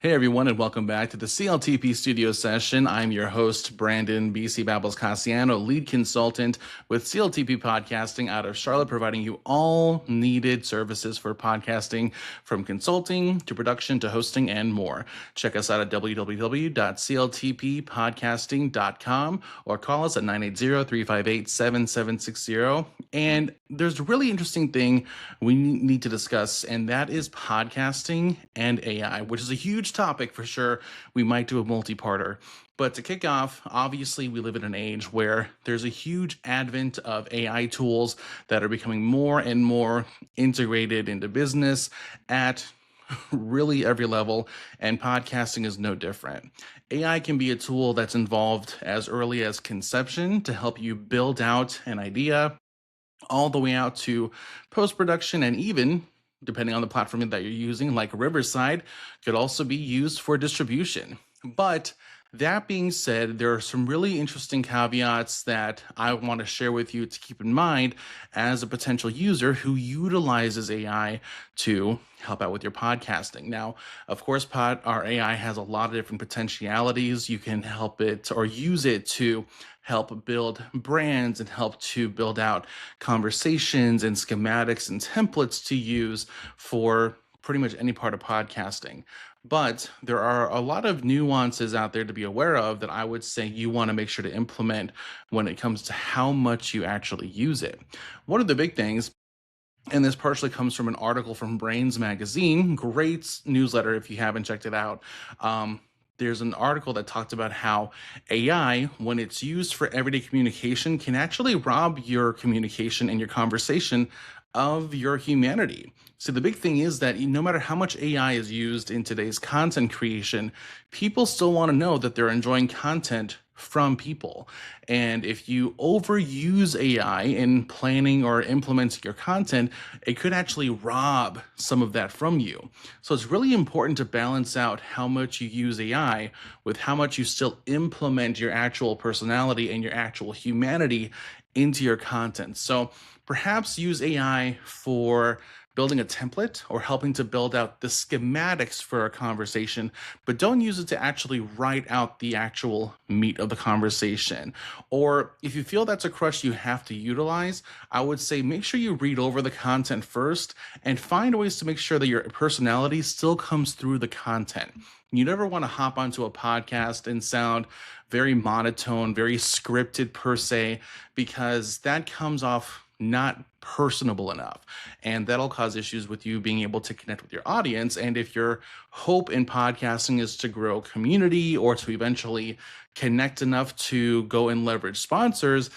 Hey everyone, and welcome back to the CLTP Studio Session. I'm your host, Brandon BC Babbles Cassiano, lead consultant with CLTP Podcasting out of Charlotte, providing you all needed services for podcasting, from consulting to production to hosting and more. Check us out at www.cltppodcasting.com or call us at 980-358-7760. And there's a really interesting thing we need to discuss, and that is podcasting and AI, which is a huge topic for sure. We might do a multi-parter. But to kick off, obviously, we live in an age where there's a huge advent of AI tools that are becoming more and more integrated into business at really every level, and podcasting is no different. AI can be a tool that's involved as early as conception to help you build out an idea, all the way out to post production, and even depending on the platform that you're using, like Riverside, could also be used for distribution. But that being said, there are some really interesting caveats that I want to share with you to keep in mind as a potential user who utilizes AI to help out with your podcasting. Now, of course, our AI has a lot of different potentialities. You can help it or use it to help build brands and help to build out conversations and schematics and templates to use for pretty much any part of podcasting. But there are a lot of nuances out there to be aware of that I would say you want to make sure to implement when it comes to how much you actually use it. One of the big things, and this partially comes from an article from Brains Magazine, great newsletter if you haven't checked it out. There's an article that talked about how AI, when it's used for everyday communication, can actually rob your communication and your conversation of your humanity. So the big thing is that no matter how much AI is used in today's content creation, people still want to know that they're enjoying content from people. And if you overuse AI in planning or implementing your content, it could actually rob some of that from you. So it's really important to balance out how much you use AI with how much you still implement your actual personality and your actual humanity into your content. So perhaps use AI for building a template or helping to build out the schematics for a conversation, but don't use it to actually write out the actual meat of the conversation. Or if you feel that's a crush you have to utilize, I would say make sure you read over the content first and find ways to make sure that your personality still comes through the content. You never want to hop onto a podcast and sound very monotone, very scripted per se, because that comes off not personable enough. And that'll cause issues with you being able to connect with your audience. And if your hope in podcasting is to grow community or to eventually connect enough to go and leverage sponsors,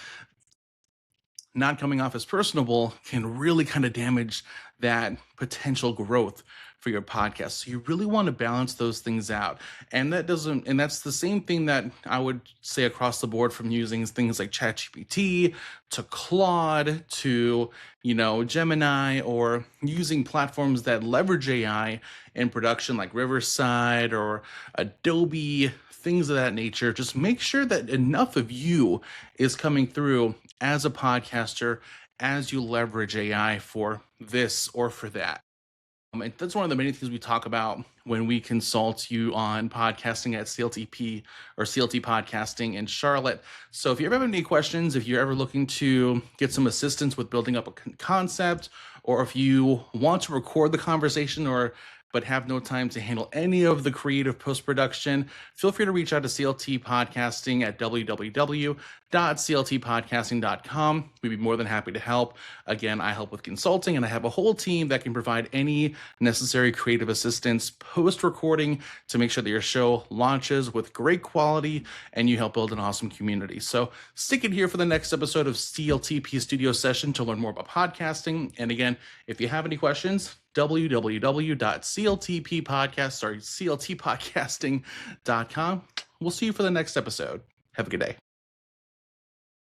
not coming off as personable can really kind of damage that potential growth for your podcast. So you really want to balance those things out. And that's the same thing that I would say across the board, from using things like ChatGPT to Claude to, Gemini, or using platforms that leverage AI in production like Riverside or Adobe, things of that nature. Just make sure that enough of you is coming through as a podcaster as you leverage AI for this or for that. And that's one of the many things we talk about when we consult you on podcasting at CLTP or CLT Podcasting in Charlotte. So if you ever have any questions, if you're ever looking to get some assistance with building up a concept, or if you want to record the conversation but have no time to handle any of the creative post-production, feel free to reach out to CLT Podcasting at www.cltpodcasting.com. We'd be more than happy to help. Again, I help with consulting, and I have a whole team that can provide any necessary creative assistance post-recording to make sure that your show launches with great quality and you help build an awesome community. So stick it here for the next episode of CLTP Studio Session to learn more about podcasting. And again, if you have any questions, www.cltpodcasting.com. We'll see you for the next episode. Have a good day.